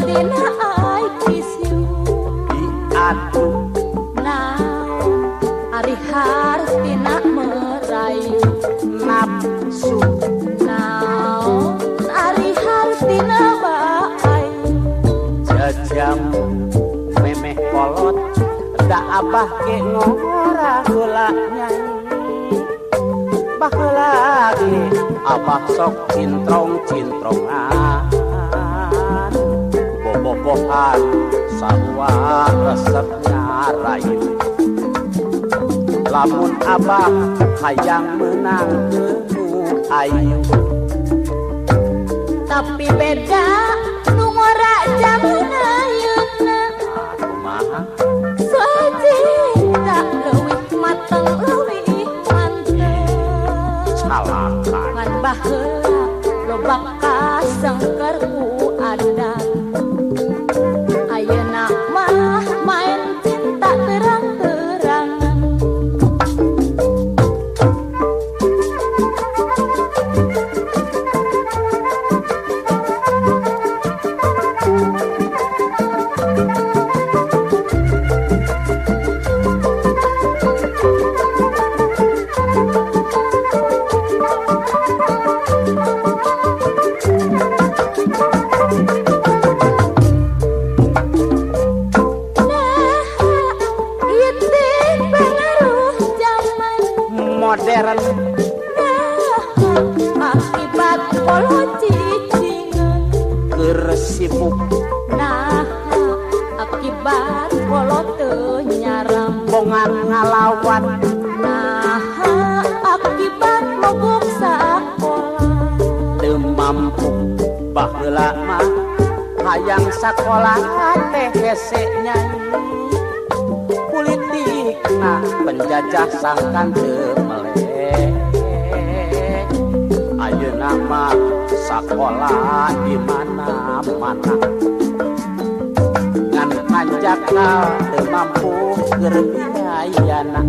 tina ai kisiu diadu naon ari hartina merayu nafsu naon ari hartina baayu jajam memeh kolot da abah ge ngora heula nyanyi baheula ge abah sok cintrong-cintrongan bobogohan sarua resepnya rayu lamun abah hayang menang keunu ayu tapi beda nu ngora jaman ayeuna kumaha sacinta leuwih mateng leuwih mantep salakan ngan baheula loba kasengker ku adat ayeuna mah main cinta terang-terangan modern akibat polo cicingan keur sibuk nah akibat polo teu nyaram bongan ngalawan nah akibat mogok sakola teu mampu baheula mah hayang sakola teh hese nyanyi politikna penjajah sangkan teu meleh ayeuna mah sakola di mana-mana ngan panjakna teu mampu keur biayana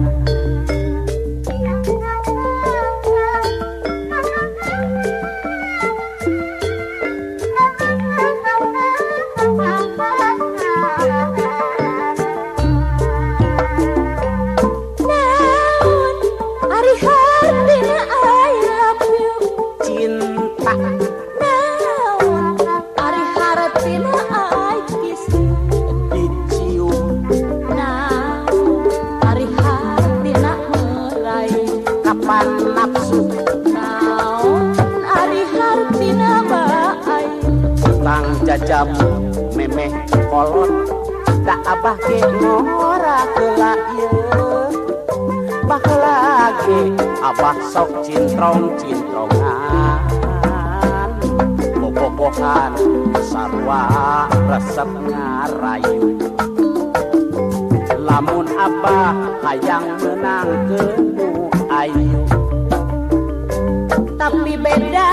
naon ari hartina I love you cinta naon ari hartina I kiss you dicium naon ari hartina merayu kapan nafsu naon ari hartina baayu tang jajam memeh kolot da abah ge ngora heula ieu baheula ge abah sok cintrong-cintrongan bobogohan sarua resep ngarayu lamun abah hayang menang keunu ayu tapi beda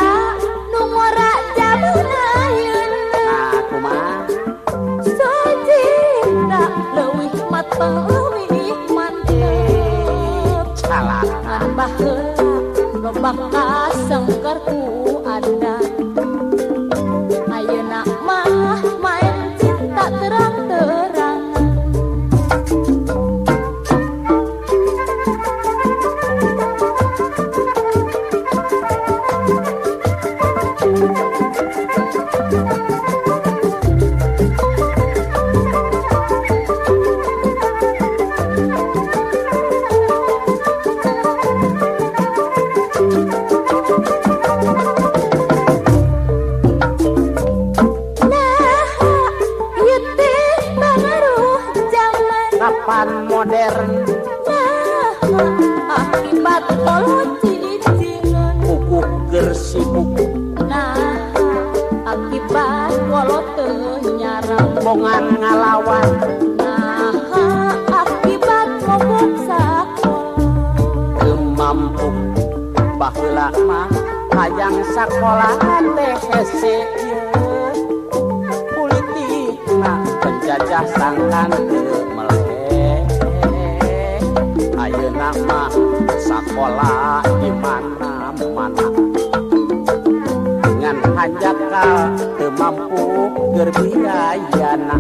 nu ngora jaman ayeuna nah kumaha sacinta leuwih mateng leuwih mantep salakan baheula loba kasengker ku adat ayeuna mah main cinta terang-terangan kapan modern akibat polo cicingan kukuh keur sibuk nah akibat polo teu nyaram bongan ngalawan nah akibat mogok sakola teu mampu baheula mah hayang sakola teh hese ieu politikna penjajah sangkan teu meleh ayeuna mah sakola di mana-mana ngan hajat ka teu mampu gerbiayana